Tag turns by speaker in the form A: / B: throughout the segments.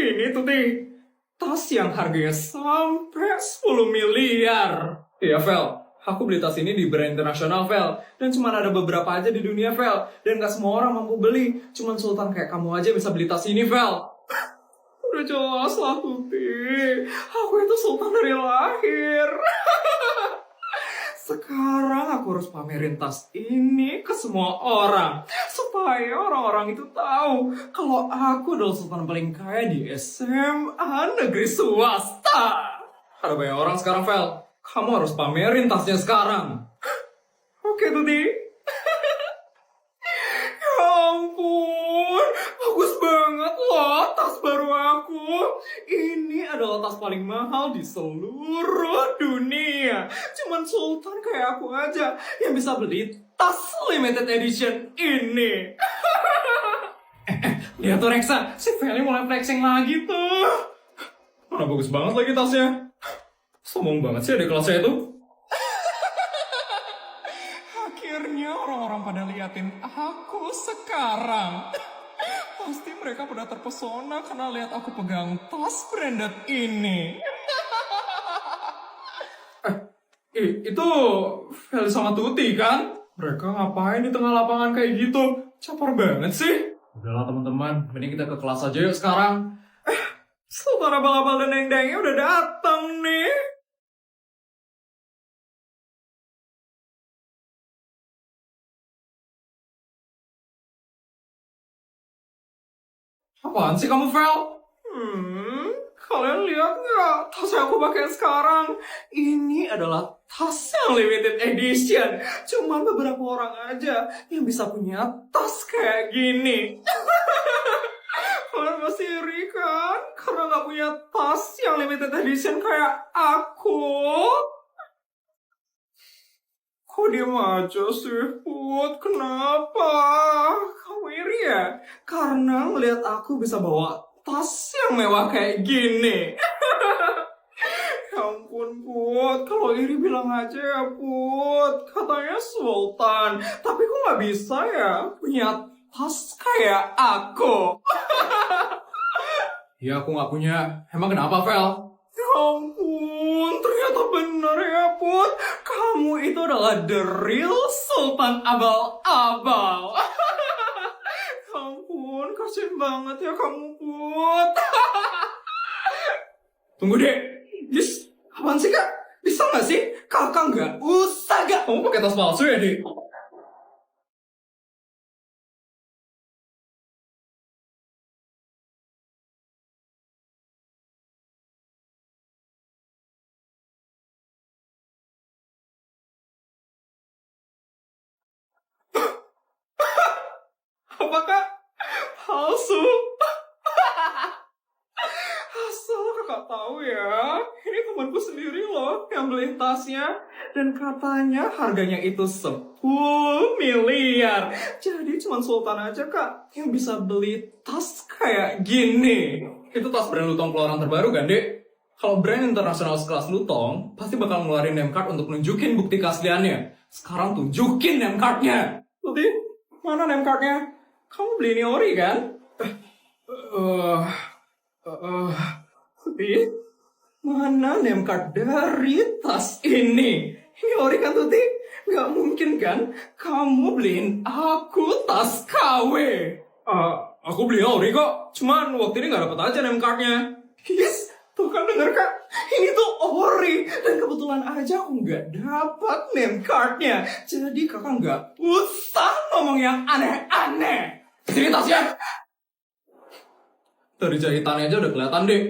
A: Ini tuh tas yang harganya sampai 10 miliar. Iya, Vel. Aku beli tas ini di brand internasional, Vel. Dan cuma ada beberapa aja di dunia, Vel. Dan gak semua orang mampu beli. Cuman sultan kayak kamu aja bisa beli tas ini, Vel. Udah jelas lah, Tuti. Aku itu sultan dari lahir. Sekarang aku harus pamerin tas ini ke semua orang. Supaya orang-orang itu tahu kalau aku adalah sultan paling kaya di SMA negeri swasta. Ada banyak orang sekarang, Vel. Kamu harus pamerin tasnya sekarang. Oke, Tuti. Ya ampun, bagus banget loh tas baru aku. Ini adalah tas paling mahal di seluruh dunia. Cuman sultan kayak aku aja yang bisa beli tas limited edition ini. Lihat tuh Reksa, si Feli mulai flexing lagi tuh. Mana bagus banget lagi tasnya. Sombong banget sih adik kelasnya itu. Akhirnya orang-orang pada liatin aku sekarang. Pasti mereka pada terpesona karena lihat aku pegang tas branded ini. Itu Feli sama Tuti kan? Mereka ngapain di tengah lapangan kayak gitu? Caper banget sih. Udahlah teman-teman, mending kita ke kelas aja yuk sekarang. Sultan abal-abal dan deng-dengnya udah datang nih. Apaan sih kamu, Vel? Kalian lihat nggak tas yang aku pakai sekarang? Ini adalah tas yang limited edition. Cuma beberapa orang aja yang bisa punya tas kayak gini. Kalian masih iri kan? Karena nggak punya tas yang limited edition kayak aku. Kok diem aja sih, Put? Kenapa? Kamu iri ya? Karena ngeliat aku bisa bawa tas yang mewah kayak gini. Ya ampun, Put. Kalau iri bilang aja ya, Put. Katanya sultan. Tapi kok nggak bisa ya punya tas kayak aku? Ya, aku nggak punya. Emang kenapa, Vel? Ya ampun, ternyata benar ya, Put. Kamu itu adalah the real sultan abal-abal. Ya ampun, kasian banget ya kamu, Put. Tunggu deh. Yes, apaan sih, Kak? Bisa nggak sih? Kakak nggak usah nggak. Kamu pakai tas palsu ya, Dek? Apakah palsu? Asal kakak tahu ya, ini temanku sendiri loh yang beli tasnya. Dan katanya harganya itu 10 miliar. Jadi cuma sultan aja kak yang bisa beli tas kayak gini. Itu tas brand Lutong keluaran terbaru kan, Dek? Kalau brand internasional sekelas Lutong, pasti bakal ngeluarin name card untuk nunjukin bukti keasliannya. Sekarang tunjukin name cardnya. Tuti, mana name cardnya? Kamu beli ini ori kan? Tuti, mana name card dari tas ini? Ini ori kan, Tuti? Gak mungkin kan kamu beliin aku tas KW? Aku beli ori kok. Cuman waktu ini gak dapet aja name cardnya. Yes, tuh kan denger kak. Ini tuh ori. Dan kebetulan aja aku gak dapat name cardnya. Jadi kakak gak usah ngomong yang aneh-aneh. Sini tasnya. Dari jahitannya aja udah kelihatan deh.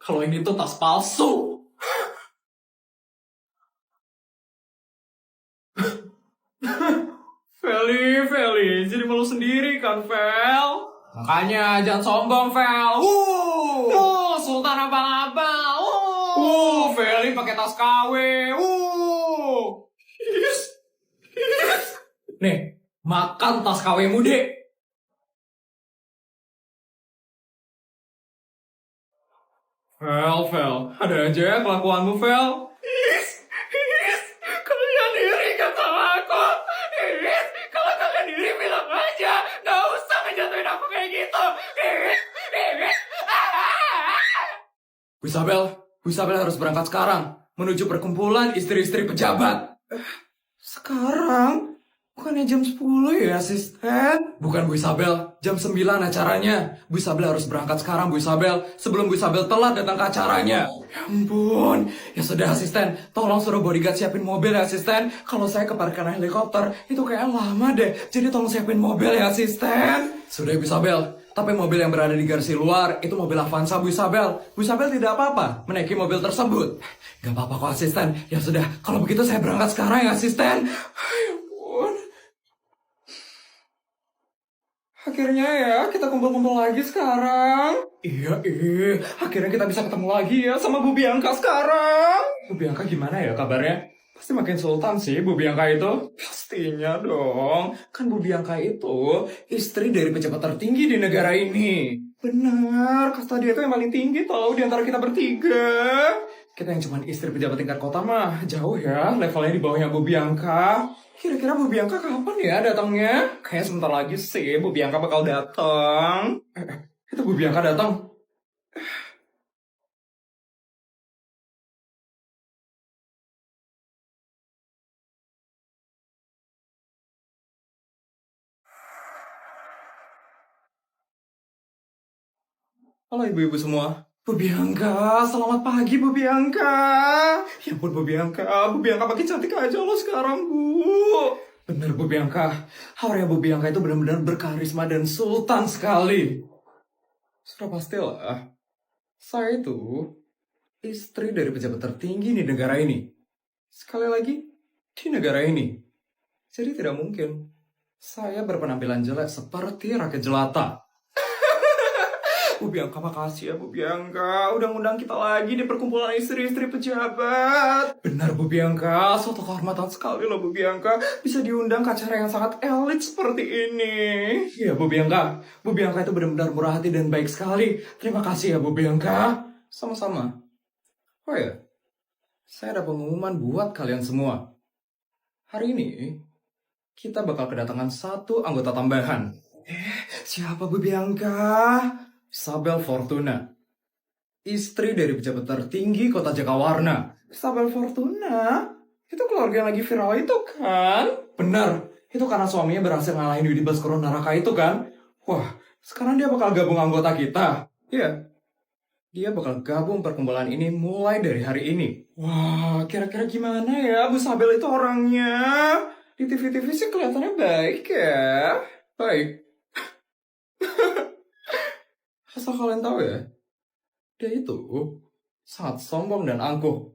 A: Kalau ini tuh tas palsu. Feli, jadi malu sendiri kan, Fel? Makanya jangan sombong, Fel. Sultan abang-abang. Feli pakai tas KW. Nih, makan tas KW-mu, Dek. Fel, ada aja ya kelakuanmu, Fel. Kalian iri kan sama aku? Kalau kalian iri bilang aja, gak usah ngejatuhin aku kayak gitu.
B: Bu Isabel, Bu Isabel harus berangkat sekarang menuju perkumpulan istri-istri pejabat.
A: Sekarang? Bukannya jam 10 ya, asisten?
B: Bukan Bu Isabel, jam 9 acaranya. Bu Isabel harus berangkat sekarang Bu Isabel, sebelum Bu Isabel telat datang ke acaranya.
A: Ya ampun.
B: Ya sudah asisten, tolong suruh bodyguard siapin mobil ya asisten. Kalau saya ke parkiran helikopter, itu kayak lama deh. Jadi tolong siapin mobil ya asisten. Sudah Bu Isabel, tapi mobil yang berada di garasi luar, itu mobil Avanza Bu Isabel. Bu Isabel tidak apa-apa menaiki mobil tersebut. Gak apa-apa kok asisten. Ya sudah, kalau begitu saya berangkat sekarang ya asisten.
A: Ya ampun. Akhirnya ya, kita kumpul-kumpul lagi sekarang.
B: Iya,
A: Akhirnya kita bisa ketemu lagi ya sama Bu Bianca sekarang.
B: Bu Bianca gimana ya kabarnya?
A: Pasti makin sultan sih Bu Bianca itu. Pastinya dong. Kan Bu Bianca itu istri dari pejabat tertinggi di negara ini. Benar, kasta dia itu yang paling tinggi tau di antara kita bertiga. Kita yang cuma istri pejabat tingkat kota mah jauh ya levelnya di bawahnya Bu Bianca. Kira-kira Bu Bianca kapan ya datangnya? Kayaknya sebentar lagi sih Bu Bianca bakal datang. Itu Bu Bianca datang. Halo ibu-ibu semua. Bu Bianca, selamat pagi Bu Bianca. Ya ampun Bu Bianca makin cantik aja lo sekarang Bu. Bener Bu Bianca, auranya Bu Bianca itu benar-benar berkarisma dan sultan sekali. Sudah pastilah, saya itu istri dari pejabat tertinggi di negara ini. Sekali lagi, di negara ini. Jadi tidak mungkin saya berpenampilan jelek seperti rakyat jelata. Bu Bianca, makasih ya Bu Bianca. Udah ngundang kita lagi di perkumpulan istri-istri pejabat. Benar Bu Bianca, suatu kehormatan sekali loh Bu Bianca. Bisa diundang ke acara yang sangat elit seperti ini. Iya Bu Bianca. Bu Bianca itu benar-benar murah hati dan baik sekali. Terima kasih ya Bu Bianca. Sama-sama. Oh ya, saya ada pengumuman buat kalian semua. Hari ini, kita bakal kedatangan satu anggota tambahan. Siapa Bu Bianca? Isabel Fortuna, istri dari pejabat tertinggi kota Jakawarna. Isabel Fortuna? Itu keluarga yang lagi viral itu kan? Benar, itu karena suaminya berhasil ngalahin Yudi Baskoro Naraka itu kan? Wah, sekarang dia bakal gabung anggota kita. Iya, dia bakal gabung perkumpulan ini mulai dari hari ini. Wah, kira-kira gimana ya Bu Isabel itu orangnya? Di TV-TV sih kelihatannya baik ya. Baik. Asal kalian tahu ya, dia itu sangat sombong dan angkuh.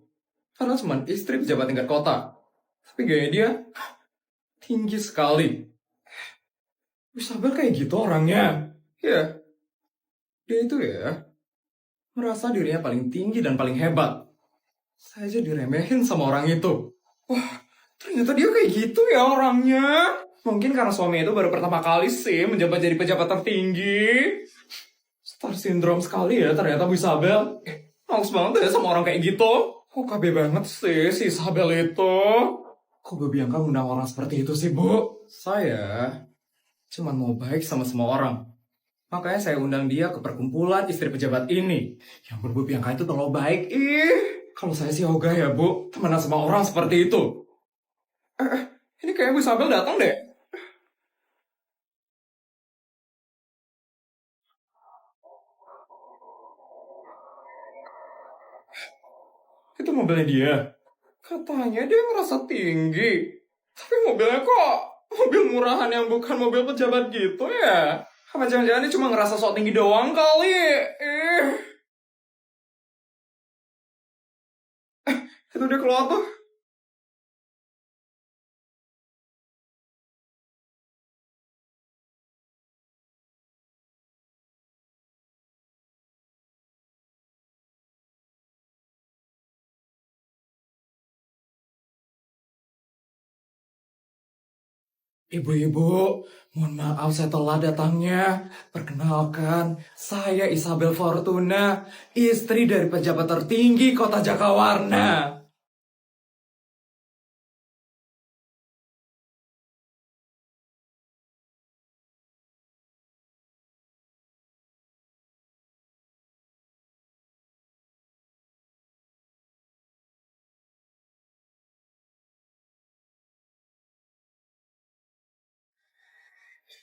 A: Karena cuma istri pejabat tingkat kota. Tapi gaya dia tinggi sekali. Isabel kayak gitu orangnya. Ya, dia itu ya merasa dirinya paling tinggi dan paling hebat. Saya aja diremehin sama orang itu. Wah, ternyata dia kayak gitu ya orangnya. Mungkin karena suami itu baru pertama kali sih menjabat jadi pejabat tertinggi. Star syndrome sekali ya ternyata Bu Isabel. Males banget ya sama orang kayak gitu. Kok KB banget sih si Isabel itu. Kok Bu Bianca ngundang orang seperti itu sih Bu? Saya cuma mau baik sama semua orang. Makanya saya undang dia ke perkumpulan istri pejabat ini. Yang Bu Bianca itu terlalu baik. Kalau saya sih ogah ya Bu, temenan sama orang seperti itu. Ini kayak Bu Isabel datang deh. Itu mobilnya dia. Katanya dia ngerasa tinggi. Tapi mobilnya kok mobil murahan yang bukan mobil pejabat gitu ya? Apa jangan-jangan dia cuma ngerasa sok tinggi doang kali? Itu dia keluar tuh. Ibu-ibu, mohon maaf saya telat datangnya. Perkenalkan, saya Isabel Fortuna, istri dari pejabat tertinggi kota Jakawarna.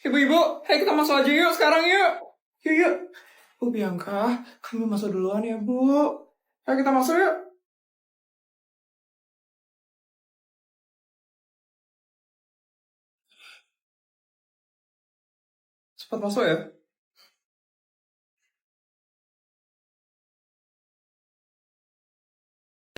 A: Ibu-ibu, ayo kita masuk aja yuk sekarang yuk. Yuk, yuk. Bu Bianca, kami masuk duluan ya, Bu. Ayo kita masuk yuk. Cepat masuk ya.